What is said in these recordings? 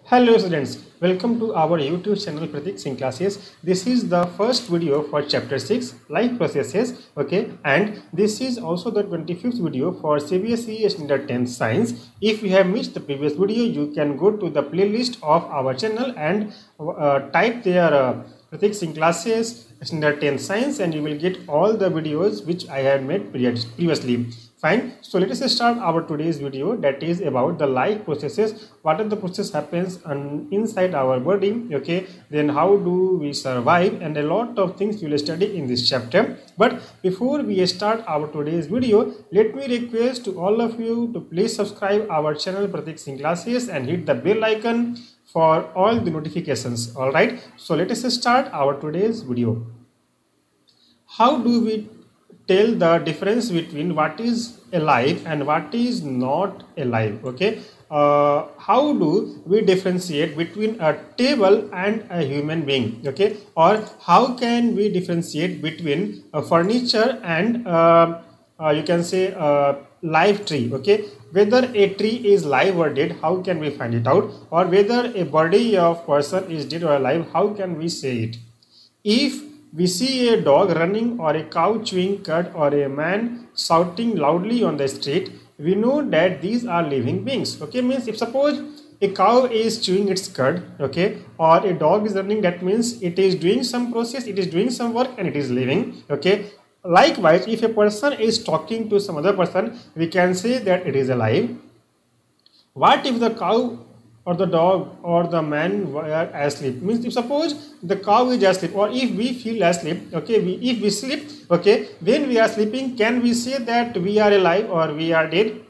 Hello students, welcome to our YouTube channel Pratik Singh Classes. This is the first video for chapter 6 life processes, okay, and this is also the 25th video for CBSE Standard 10 Science. If you have missed the previous video, you can go to the playlist of our channel and type there Pratik Singh Classes Standard 10 Science and you will get all the videos which I had made previously. Fine. So let us start our today's video, that is about the life processes. What are the process happens inside our body, okay, then how do we survive, and a lot of things we will study in this chapter. But before we start our today's video, let me request to all of you to please subscribe our channel Pratik Singh Classes and hit the bell icon for all the notifications. All right, so let us start our today's video. How do we tell the difference between what is alive and what is not alive? Okay, how do we differentiate between a table and a human being? Okay, or how can we differentiate between a furniture and you can say a live tree? Okay, whether a tree is live or dead, how can we find it out? Or whether a body of person is dead or alive, how can we say it? If we see a dog running or a cow chewing cud or a man shouting loudly on the street, we know that these are living beings. Okay, means if suppose a cow is chewing its cud, okay, or a dog is running, that means it is doing some process, it is doing some work and it is living. Okay, likewise, if a person is talking to some other person, we can say that it is alive. What if the cow or the dog or the man were asleep? Means if suppose the cow is asleep, or if we feel asleep, okay, if we sleep, okay, when we are sleeping, can we say that we are alive or we are dead?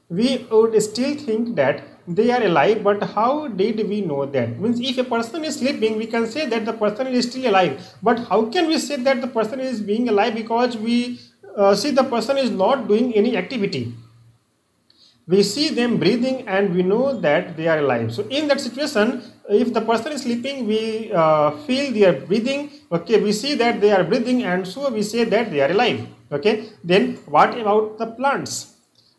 We would still think that they are alive, but how did we know that? Means if a person is sleeping, we can say that the person is still alive, but how can we say that the person is being alive? Because we see the person is not doing any activity. We see them breathing and we know that they are alive. So in that situation, if the person is sleeping, we feel they are breathing, okay, we see that they are breathing, and so we say that they are alive. Okay, then what about the plants?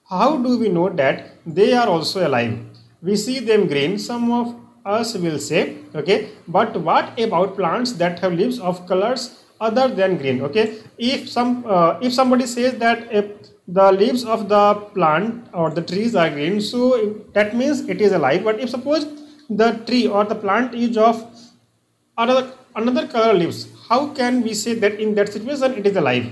How do we know that they are also alive? We see them green, some of us will say, okay, but what about plants that have leaves of colors other than green? Okay, if somebody says that the leaves of the plant or the trees are green, so that means it is alive. But if suppose the tree or the plant is of another color leaves, how can we say that in that situation it is alive?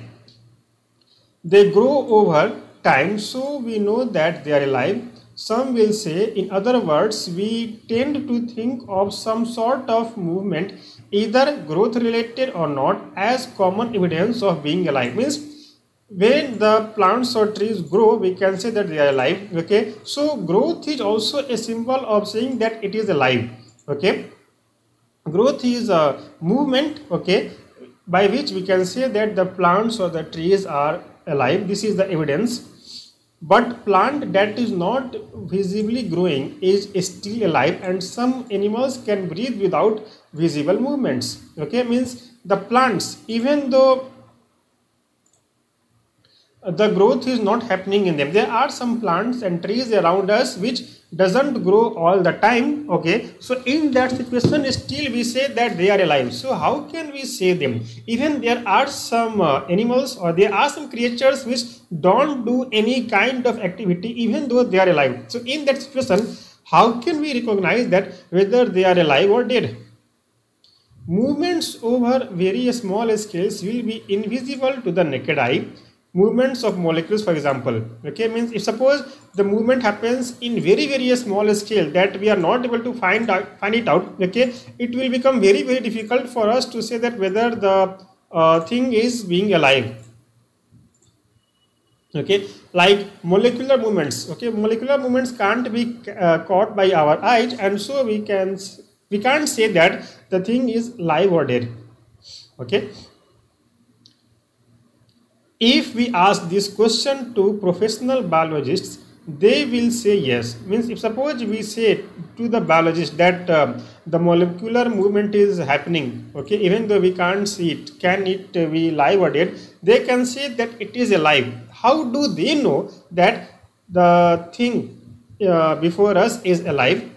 They grow over time, so we know that they are alive. Some will say, in other words, we tend to think of some sort of movement, either growth related or not, as common evidence of being alive. Means when the plants or trees grow, we can say that they are alive. Okay, so growth is also a symbol of saying that it is alive. Okay, growth is a movement, okay, by which we can say that the plants or the trees are alive. This is the evidence. But plant that is not visibly growing is still alive, and some animals can breathe without visible movements. Okay, means the plants, even though the growth is not happening in them, there are some plants and trees around us which doesn't grow all the time. Okay, so in that situation still we say that they are alive. So how can we say them? Even there are some animals or there are some creatures which don't do any kind of activity even though they are alive. So in that situation, how can we recognize that whether they are alive or dead? Movements over very small scales will be invisible to the naked eye. Movements of molecules, for example, okay, means if suppose the movement happens in very small scale that we are not able to find it out, okay, it will become very difficult for us to say that whether the thing is being alive. Okay, like molecular movements, okay, molecular movements can't be caught by our eyes, and so we can't say that the thing is live or dead. Okay, if we ask this question to professional biologists, they will say yes. Means if suppose we say to the biologist that the molecular movement is happening, okay, even though we can't see it, can it be live or dead? They can say that it is alive. How do they know that the thing before us is alive?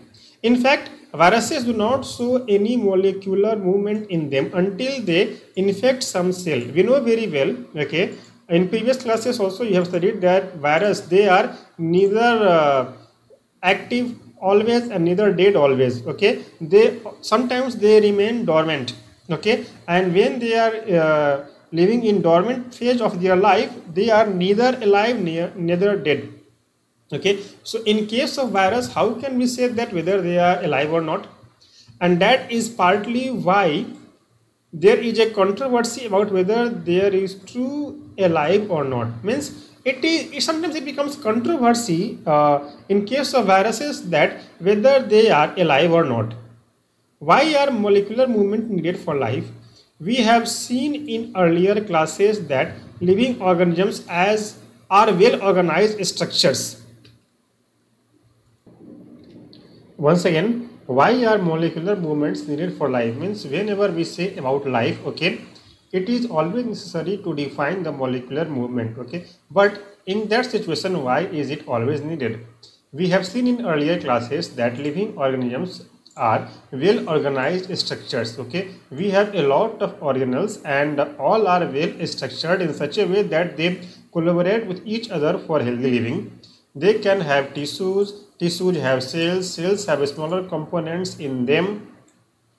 In fact, viruses do not show any molecular movement in them until they infect some cell. We know very well, okay, in previous classes also you have studied that virus, they are neither active always and neither dead always, okay. They sometimes they remain dormant, okay, and when they are living in dormant phase of their life, they are neither alive neither dead. Okay, so in case of virus, how can we say that whether they are alive or not? And that is partly why there is a controversy about whether there is true alive or not. Means sometimes it becomes controversy in case of viruses, that whether they are alive or not. Why are molecular movement needed for life? We have seen in earlier classes that living organisms as are well organized structures. Once again, why are molecular movements needed for life? Means whenever we say about life, okay, it is always necessary to define the molecular movement, okay, but in that situation, why is it always needed? We have seen in earlier classes that living organisms are well organized structures, okay. We have a lot of organelles and all are well structured in such a way that they collaborate with each other for healthy living. They can have tissues have cells have smaller components in them,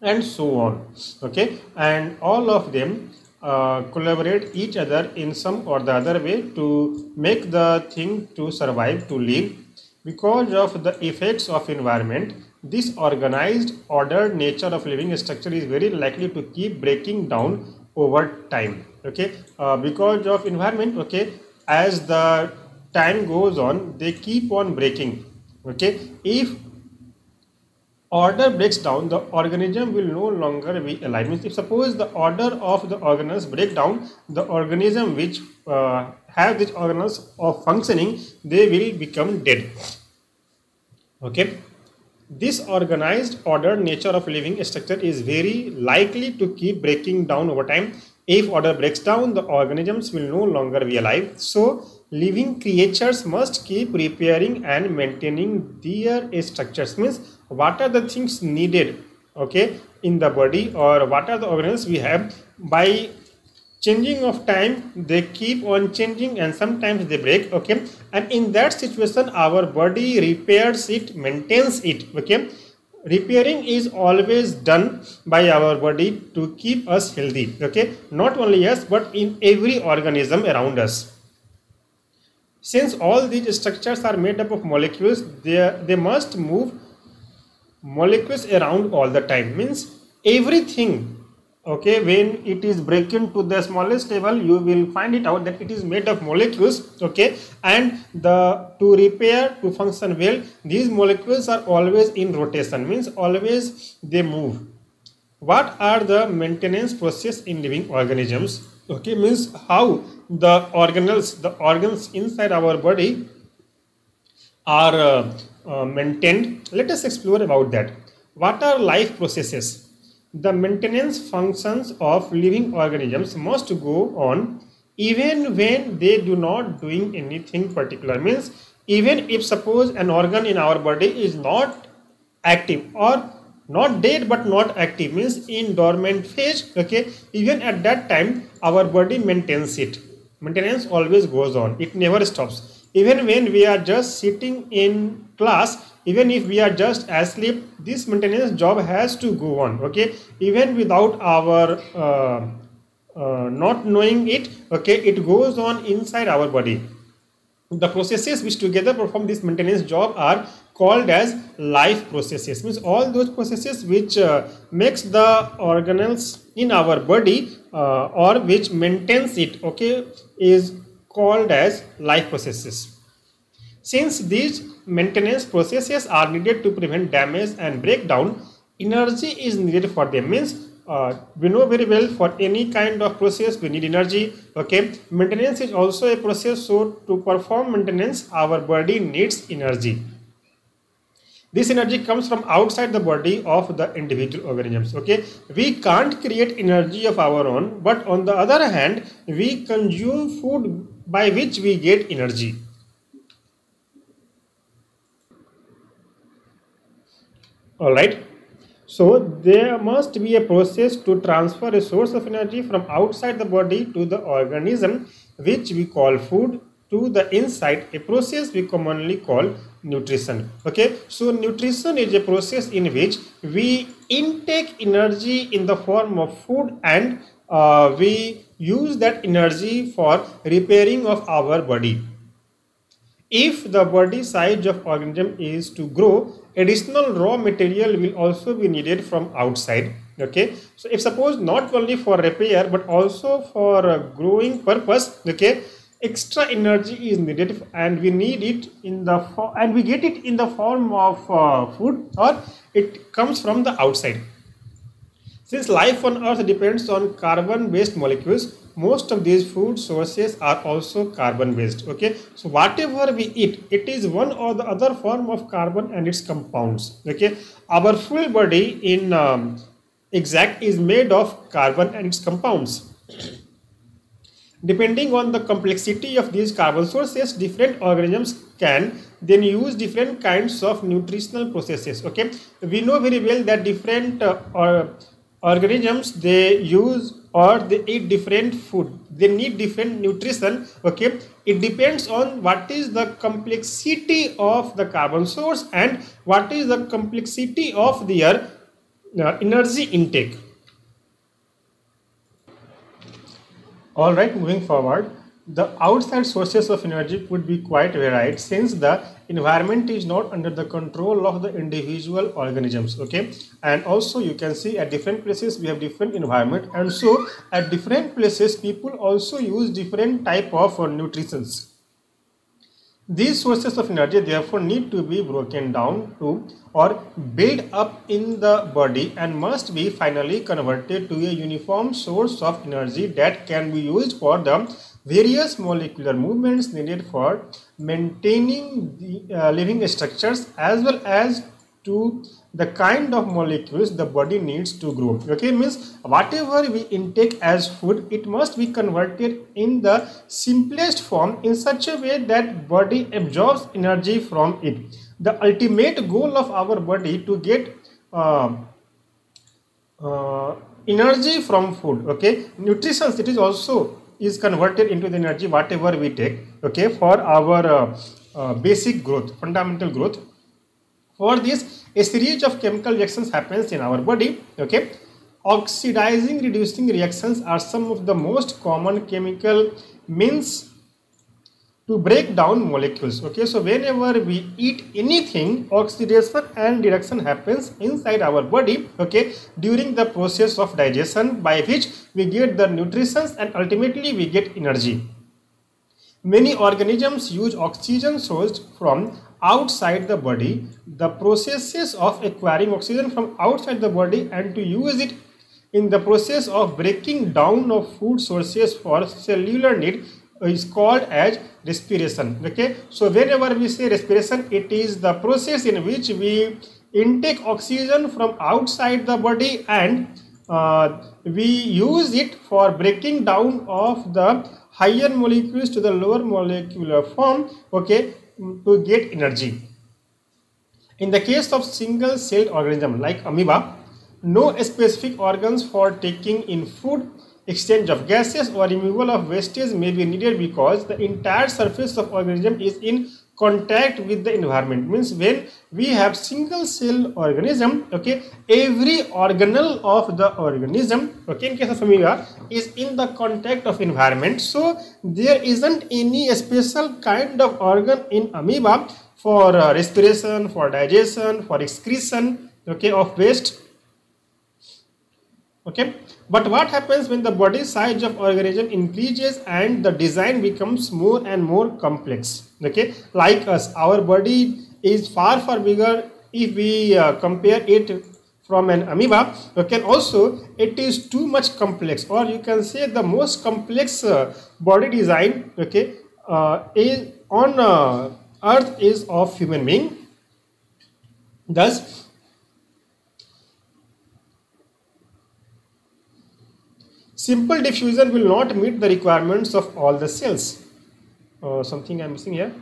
and so on, okay, and all of them collaborate each other in some or the other way to make the thing to survive, to live. Because of the effects of environment, this organized, ordered nature of living structure is very likely to keep breaking down over time, okay. Because of environment, okay, as the time goes on, they keep on breaking, okay. If order breaks down, the organism will no longer be alive. Means if suppose the order of the organelles break down, the organism which have these organelles of functioning, they will become dead, okay. This organized, ordered nature of living structure is very likely to keep breaking down over time. If order breaks down, the organisms will no longer be alive. So, living creatures must keep repairing and maintaining their structures. Means, what are the things needed, okay, in the body, or what are the organelles we have? By changing of time, they keep on changing and sometimes they break, okay, and in that situation our body repairs it, maintains it, okay. Repairing is always done by our body to keep us healthy, okay, not only us but in every organism around us. Since all these structures are made up of molecules, they must move molecules around all the time. Means everything, okay, when it is breaking to the smallest level, you will find it out that it is made of molecules, okay, and to repair, to function well, these molecules are always in rotation, means always they move. What are the maintenance process in living organisms? Okay, means how the organelles, the organs inside our body are maintained. Let us explore about that. What are life processes? The maintenance functions of living organisms must go on even when they do not doing anything particular. Means even if suppose an organ in our body is not active or not dead but not active, means in dormant phase, okay, even at that time our body maintains it. Maintenance always goes on, it never stops. Even when we are just sitting in class, even if we are just asleep, this maintenance job has to go on, okay, even without our not knowing it, okay, it goes on inside our body. The processes which together perform this maintenance job are called as life processes. Means all those processes which makes the organelles in our body or which maintains it, okay, is called as life processes. Since these maintenance processes are needed to prevent damage and breakdown, energy is needed for them. Means we know very well for any kind of process we need energy, okay. Maintenance is also a process, so to perform maintenance our body needs energy. This energy comes from outside the body of the individual organisms, okay. We can't create energy of our own, but on the other hand we consume food by which we get energy. All right. So there must be a process to transfer a source of energy from outside the body to the organism, which we call food, to the inside, a process we commonly call nutrition. Okay, so nutrition is a process in which we intake energy in the form of food, and we use that energy for repairing of our body. If the body size of organism is to grow, additional raw material will also be needed from outside. Okay, so if suppose not only for repair but also for growing purpose, okay, extra energy is needed, and we need it in the and we get it in the form of food, or it comes from the outside. Since life on Earth depends on carbon-based molecules, most of these food sources are also carbon-based. Okay, so whatever we eat, it is one or the other form of carbon and its compounds. Okay, our full body in exact is made of carbon and its compounds. Depending on the complexity of these carbon sources, different organisms can then use different kinds of nutritional processes. Okay, we know very well that different organisms, they use or they eat different food, they need different nutrition. Okay, it depends on what is the complexity of the carbon source and what is the complexity of their energy intake. All right, moving forward, the outside sources of energy could be quite varied, since the environment is not under the control of the individual organisms. Okay, and also you can see at different places we have different environment, and so at different places people also use different type of nutritions. These sources of energy therefore need to be broken down to or built up in the body, and must be finally converted to a uniform source of energy that can be used for the various molecular movements needed for maintaining the living structures, as well as to the kind of molecules the body needs to grow. Okay, means whatever we intake as food, it must be converted in the simplest form in such a way that body absorbs energy from it. The ultimate goal of our body to get energy from food. Okay, nutrition, it is also is converted into the energy whatever we take. Okay, for our basic growth, fundamental growth. For this, a series of chemical reactions happens in our body. Okay, oxidizing reducing reactions are some of the most common chemical means to break down molecules. Okay, so whenever we eat anything, oxidation and reduction happens inside our body. Okay, during the process of digestion, by which we get the nutrition and ultimately we get energy. Many organisms use oxygen sourced from outside the body. The processes of acquiring oxygen from outside the body and to use it in the process of breaking down of food sources for cellular need is called as respiration. Okay, so whenever we say respiration, it is the process in which we intake oxygen from outside the body, and we use it for breaking down of the higher molecules to the lower molecular form. Okay, to get energy. In the case of single celled organism like amoeba, no specific organs for taking in food, exchange of gases or removal of wastage may be needed, because the entire surface of organism is in contact with the environment. Means when we have single cell organism, okay, every organelle of the organism, okay, in case of amoeba, is in the contact of environment. So there isn't any special kind of organ in amoeba for respiration, for digestion, for excretion, okay, of waste. Okay, but what happens when the body size of organism increases and the design becomes more and more complex? Okay, like us, our body is far bigger if we compare it from an amoeba. Okay, also it is too much complex, or you can say the most complex body design, okay, is on earth is of human being. Thus simple diffusion will not meet the requirements of all the cells. Something I am missing here.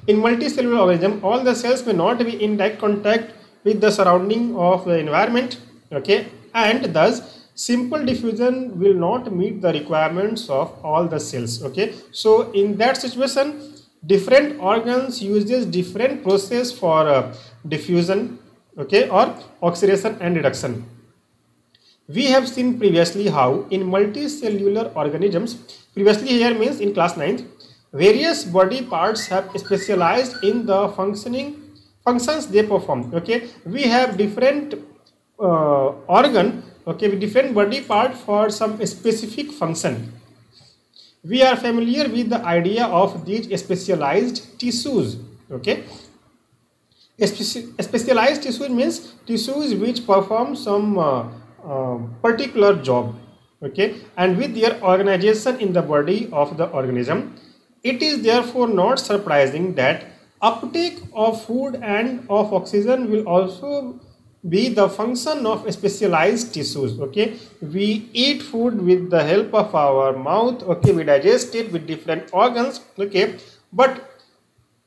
In multicellular organism, all the cells may not be in direct contact with the surrounding of the environment, okay, and thus simple diffusion will not meet the requirements of all the cells, okay. So in that situation, different organs uses different process for diffusion, okay, or oxidation and reduction. We have seen previously how in multicellular organisms, previously here means in class 9th, various body parts have specialized in the functions they perform, okay. We have different organ, okay, with different body part for some specific function. We are familiar with the idea of these specialized tissues, okay. Specialized tissue means tissues which perform some particular job, okay, and with their organization in the body of the organism. It is therefore not surprising that uptake of food and of oxygen will also be the function of specialized tissues, okay. We eat food with the help of our mouth, okay, we digest it with different organs, okay, but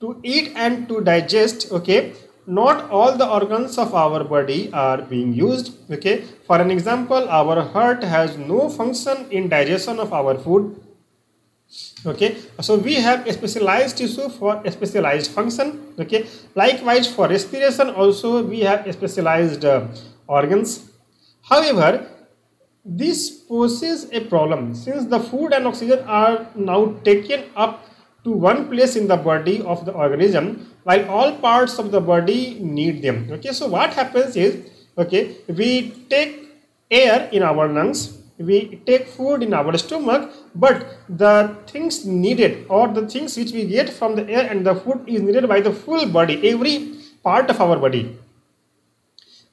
to eat and to digest, okay, not all the organs of our body are being used, okay. For an example, our heart has no function in digestion of our food, okay. So we have a specialized tissue for a specialized function, okay. Likewise for respiration also we have specialized organs. However, this poses a problem since the food and oxygen are now taken up to one place in the body of the organism while all parts of the body need them, okay. So what happens is, okay, we take air in our lungs, we take food in our stomach, but the things needed or the things which we get from the air and the food is needed by the full body, every part of our body.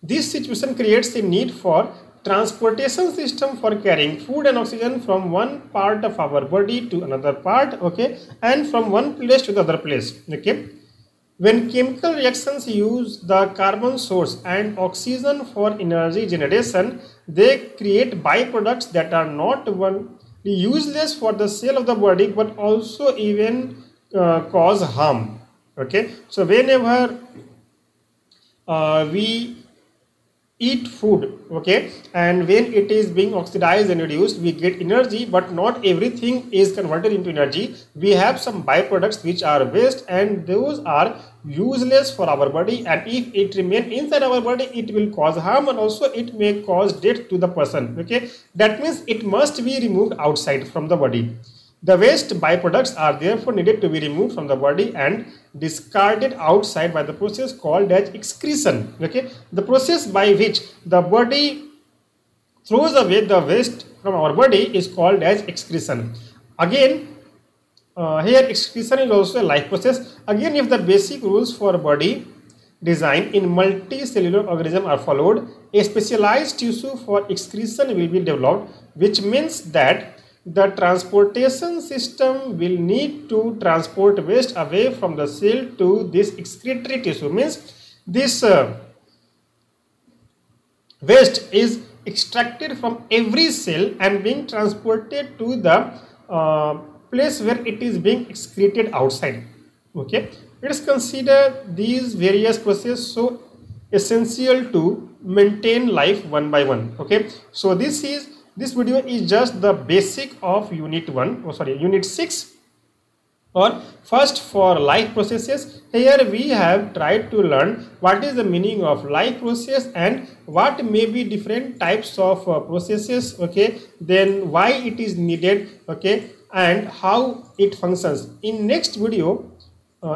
This situation creates a need for transportation system for carrying food and oxygen from one part of our body to another part, okay, and from one place to the other place, okay. When chemical reactions use the carbon source and oxygen for energy generation, they create byproducts that are not only useless for the cell of the body but also even cause harm, okay. So whenever we eat food, okay, and when it is being oxidized and reduced, we get energy, but not everything is converted into energy. We have some byproducts which are waste and those are useless for our body, and if it remains inside our body it will cause harm and also it may cause death to the person, okay. That means it must be removed outside from the body. The waste byproducts are therefore needed to be removed from the body and discarded outside by the process called as excretion, okay. The process by which the body throws away the waste from our body is called as excretion. Again, here excretion is also a life process. Again, if the basic rules for body design in multicellular organism are followed, a specialized tissue for excretion will be developed, which means that the transportation system will need to transport waste away from the cell to this excretory tissue. Means this waste is extracted from every cell and being transported to the place where it is being excreted outside, okay. Let us consider these various processes so essential to maintain life one by one, okay. So this video is just the basic of unit 6, or first for life processes. Here we have tried to learn what is the meaning of life process and what may be different types of processes, okay, then why it is needed, okay, and how it functions. In next video,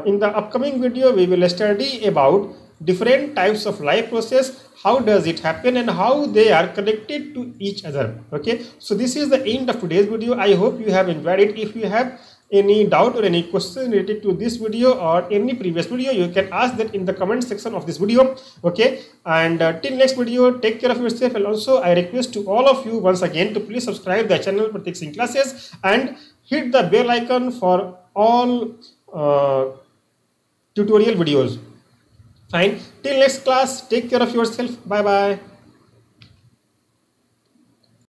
in the upcoming video, we will study about different types of life process, how does it happen and how they are connected to each other, okay. So this is the end of today's video. I hope you have enjoyed it. If you have any doubt or any question related to this video or any previous video, you can ask that in the comment section of this video, okay. And till next video, take care of yourself, and also I request to all of you once again to please subscribe the channel Pratik Singh Classes and hit the bell icon for all tutorial videos. Fine. Till next class, take care of yourself. Bye bye.